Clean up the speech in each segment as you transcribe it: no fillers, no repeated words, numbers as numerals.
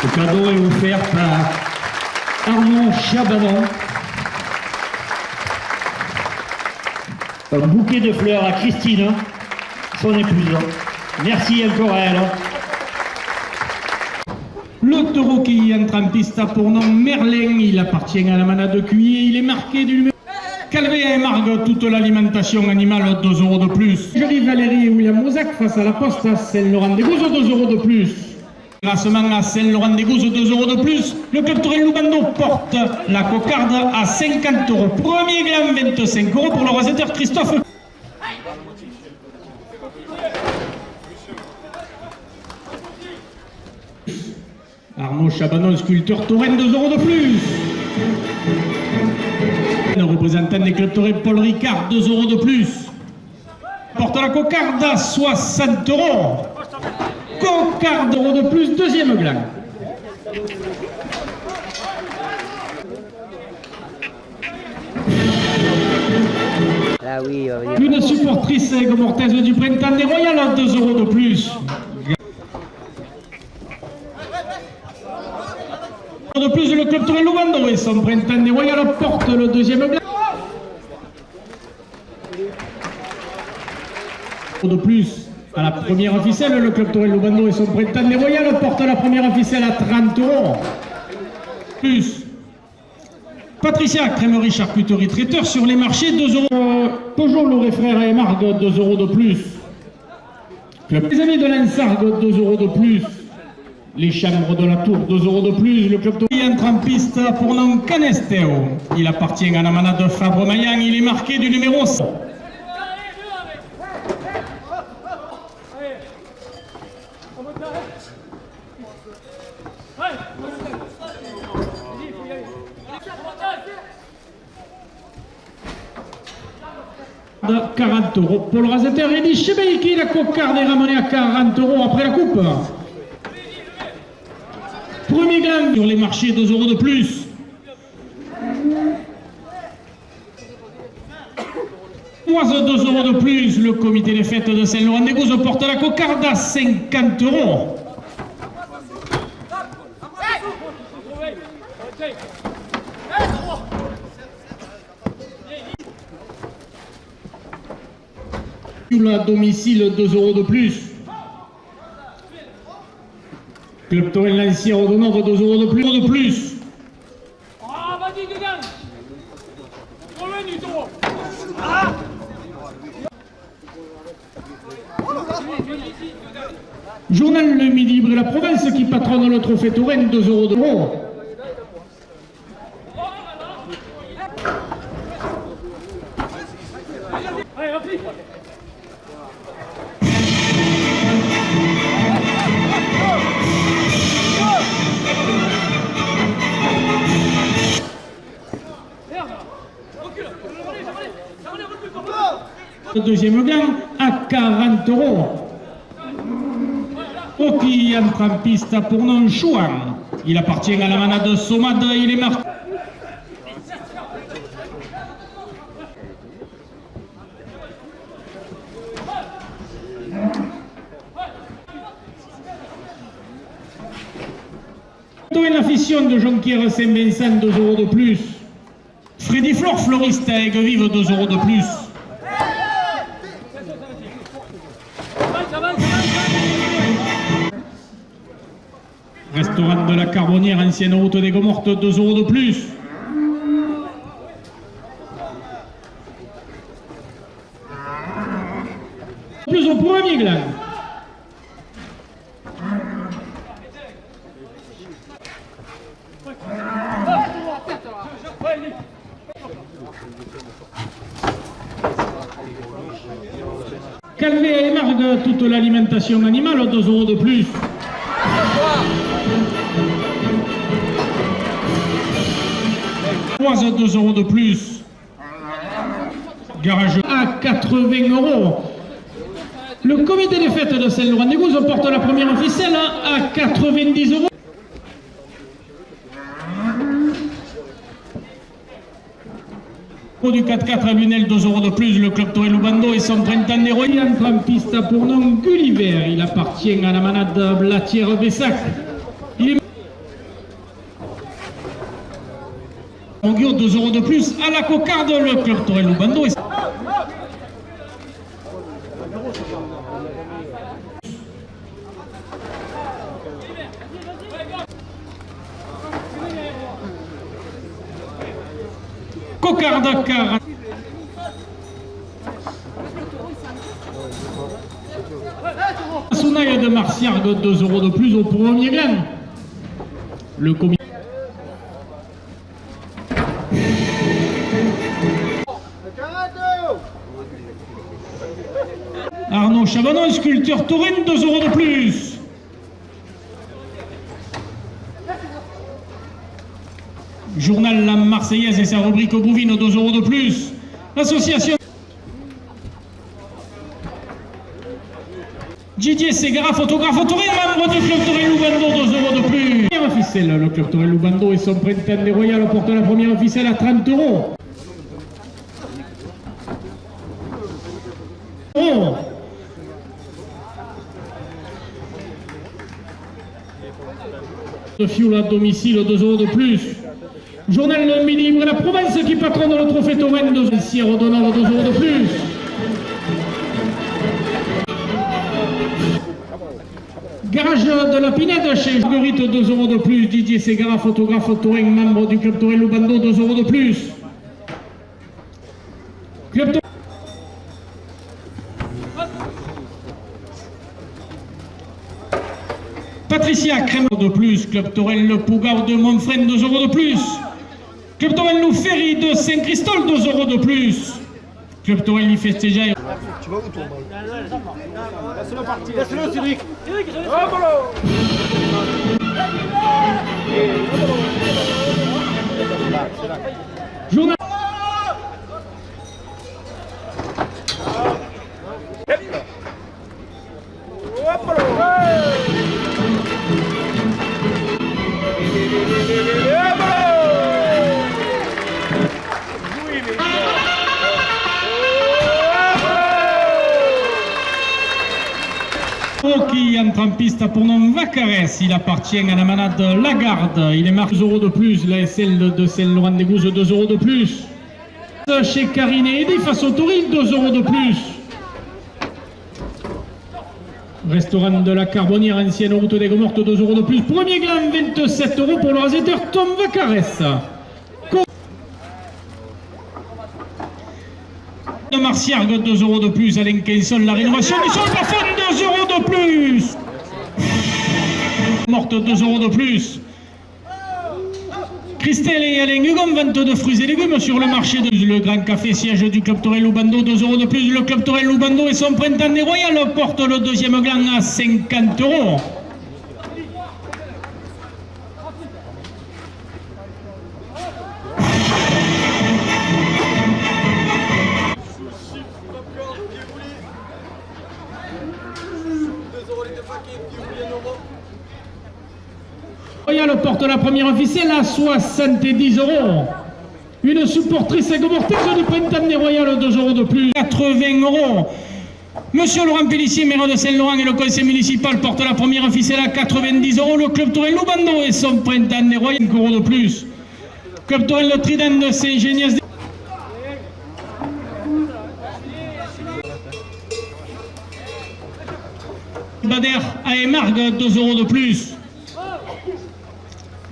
Le cadeau est offert par Armand Chabanon. Un bouquet de fleurs à Christine, son épouse. Merci encore à elle. Le taureau qui entre en piste a pour nom Merlin, il appartient à la manade de Cuillé, il est marqué du numéro. Calvé et Margue, toute l'alimentation animale, 2 € de plus. Jolie Valérie et William Mozac face à la poste à Saint-Laurent-des-Gouzes, 2 € de plus. Grassement à Saint-Laurent-des-Gouzes, 2 € de plus. Le club Tourelle Loubando porte la cocarde à 50 €. Premier gland, 25 € pour le rosetteur Christophe. Arnaud Chabanon, sculpteur tauren, 2 € de plus. Le représentant des clubs taurins, Paul Ricard, 2 € de plus. Porte la cocarde à 60 €. Cocarde, € de plus, deuxième gland. Ah oui, Une supportrice Aigues-Mortaises du Printemps des Royales, 2 € de plus. De plus, le club Tourelle Loubando et son Printemps des Royales porte le deuxième gland. De plus, à la première ficelle, le club Tourelle Loubando et son Printemps des Royales porte la première ficelle à 30 €. Plus, Patricia, crèmerie, charcuterie, traiteur sur les marchés, 2 €. Peugeot, Lauré Frères et Margue, 2 € de plus. Les amis de l'Ensargue, 2 € de plus. Les chambres de la Tour, 2 € de plus. Le club Tourelle entre en piste pour nom Canesteo. Il appartient à la manade de Fabre-Maillan. Il est marqué du numéro 100. De 40 €. Paul Razeter et dit Chebeiki, la cocarde est ramenée à 40 € après la coupe. Premier gain sur les marchés, 2 € de plus. Moise, 2 € de plus. Le comité des fêtes de Saint-Laurent-des-Gouzes porte la cocarde à 50 €. À domicile, 2 € de plus. Club Tourelle Lancière au nombre, 2 € de plus. Ah, vas-y, dedans. Trop loin du taureau. Journal Le Midi Libre de la province qui patronne le trophée Touraine, 2 € de plus. Allez, rapide. Le deuxième gain à 40 €. Oki entre en piste pour nom Chouan. Il appartient à la manade Somade, il est marqué. Une affition de Jonquière Saint-Vincent, 2 € de plus. Freddy Flore, fleuriste à Aigues-Vives, 2 € de plus. Restaurant de la Carbonnière, ancienne route des Aigues-Mortes, 2 € de plus. Plus au premier gland. Calvé et Margue, toute l'alimentation animale, 2 € de plus. Moise, 2 € de plus. Garage à 80 €. Le comité des fêtes de Saint-Laurent-des-Gouzes porte la première ficelle à 90 €. Du 4-4 à Lunel, 2 € de plus. Le club Tourelle Loubando et son Printemps des Royales entre en piste pour nom Gulliver. Il appartient à la manade Blatière-Bessac. Monguio, 2 € de plus à la cocarde, le club Torel Loubando. Cocarde, car Sounaille de Marciargue, 2 € de plus au premier gain. Le comité. Arnaud Chabanon, sculpteur taurine, 2 € de plus. Journal La Marseillaise et sa rubrique bovine, 2 € de plus. L'association Didier Ségara, photographe taurine, membre du club Torel Loubando, 2 € de plus. Première ficelle, le club Torel Loubando et son printemps des Royales portent la première ficelle à 30 €. Oh. De Fioul à domicile, 2 € de plus. Journal Le Midi Libre, la province qui patronne le trophée Taurine, 2 € d'honneur, 2 € de plus. Garage de la Pinède chez Marguerite, 2 € de plus. Didier Ségara, photographe Taurine, membre du club Torel Loubando, 2 € de plus. Club Patricia Crème de plus, club Torel Le Pougard de Montfrène, 2 € de plus. Club Torel Le Ferry de Saint-Christol, 2 € de plus. Club Torel y Festeja. Tu vas où toi? Laisse-le partir. Laisse-le, Cédric. Cédric, Journal. Qui entre en piste pour nom Vacarès, il appartient à la manade Lagarde, il est marqué 2 € de plus, la SL de Saint-Laurent-des-Gouzes, 2 € de plus. Chez Karine et Eddy face au Taurine, 2 € de plus. Restaurant de la Carbonnière, ancienne route des Gomortes, 2 € de plus. Premier gland, 27 € pour le raseteur Tom Vacarès. De Marciargue, 2 € de plus. Alain Quinson, la rénovation du sol plafond, 2 € de plus. Morte, 2 € de plus. Christelle et Alain Hugon, vente de fruits et légumes sur le marché de le Grand Café, siège du club Torel Loubando, 2 € de plus. Le club Torel Loubando et son printemps des Royales porte le deuxième gland à 50 €. Royal porte la première ficelle à 70 €. Une supportrice gomortaise du printemps des Royales, 2 € de plus. 80 €. Monsieur Laurent Pellissier, maire de Saint-Laurent et le conseil municipal portent la première ficelle à 90 €. Le club Torel Loubando et son printemps des Royales, 5 € de plus. Club Torel Le Trident de Saint-Génias. Bader à Émargue, 2 € de plus.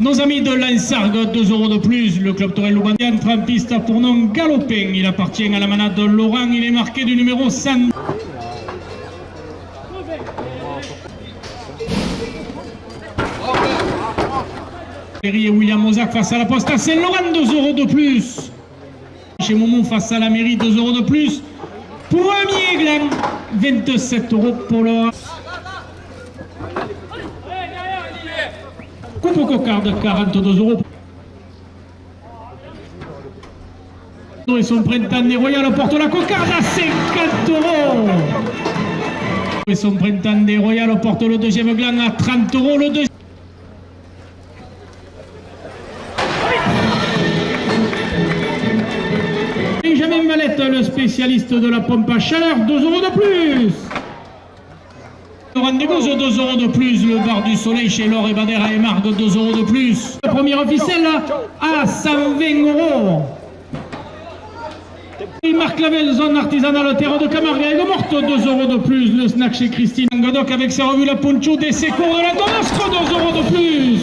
Nos amis de Lansargue, 2 € de plus. Le club Torel Loubando entre en piste pour nom Galopin. Il appartient à la manade de Laurent. Il est marqué du numéro 100. Valérie et William Mozac face à la poste à Saint-Laurent, 2 € de plus. Chez Moumou face à la mairie, 2 € de plus. Premier gland, 27 € pour le... Coupe au cocarde, 42 €. Et son printemps des Royales porte la cocarde à 50 €. Et son printemps des Royales porte le deuxième gland à 30 €. Le deuxième... Benjamin Valette, le spécialiste de la pompe à chaleur, 2 € de plus. Laurent Degauze, 2 € de plus. Le bar du soleil chez Laure et Badera et Marc, 2 € de plus. La première ficelle à 120 €. Et Marc Lavelle, zone artisanale, terre de Camargue, et Morte, 2 € de plus. Le snack chez Christine Godoc avec sa revue La Poncho des Sécours de la Donostre, 2 € de plus.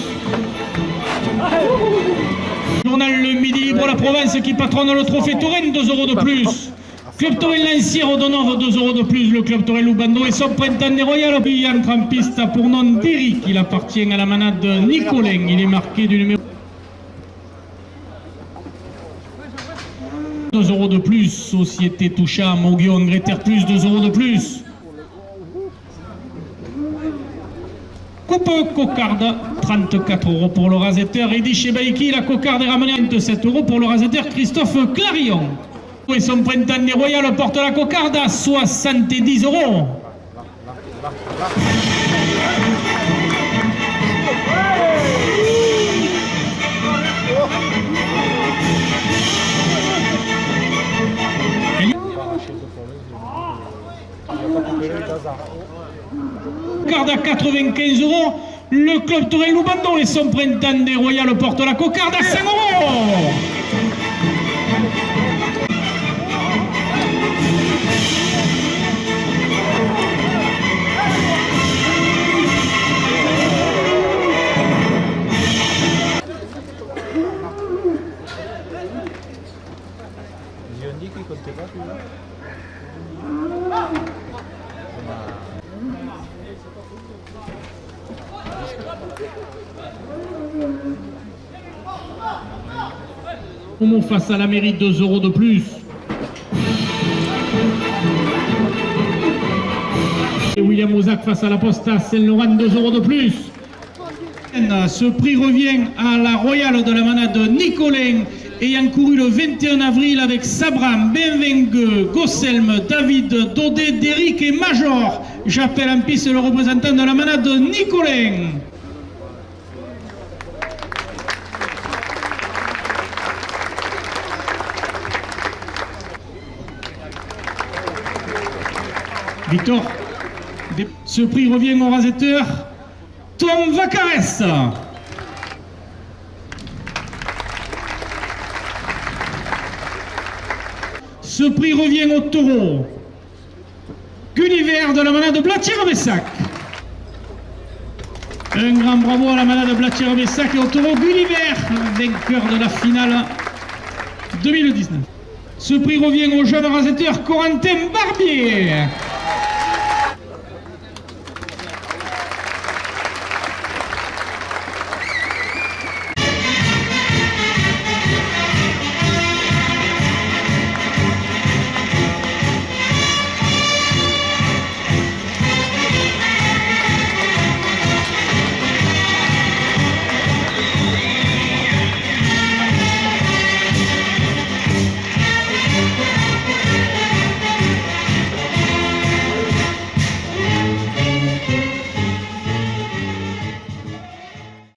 Journal Le Midi Libre La Provence qui patronne le trophée Touraine, 2 € de plus. Club Touraine Lancière au Donor, 2 € de plus. Le Club Touraine Loubando et son printemps des Royal. Puis entre en piste pour nom d'Eric. Il appartient à la manade de Nicolin. Il est marqué du numéro 2 € de plus. Société Toucha, Moguion, Greter plus, 2 € de plus. Coupe cocarde, 34 € pour le rasetteur. Eddy chez Baïki, la cocarde est ramenée à 27 € pour le rasetteur Christophe Clarion. Et son printemps des Royal porte la cocarde à 70 €. Cocarde à 95 €. Le Club Touraine Loubando et son printemps des Royal porte la cocarde à 5 €. Homo face à la mairie, 2 € de plus. Et William Ozac face à la Posta, Saint-Laurent, 2 € de plus. Ce prix revient à la Royale de la manade Nicolin, ayant couru le 21 avril avec Sabram, Benvengue, Gosselm, David, Daudet, Déric et Major. J'appelle en piste le représentant de la manade Nicolin. Victor, ce prix revient au rasetteur Tom Vacarès. Ce prix revient au taureau Gulliver de la manade Blatière-Bessac. Un grand bravo à la manade Blatière-Bessac et au taureau Gulliver, vainqueur de la finale 2019. Ce prix revient au jeune rasetteur Corentin Barbier.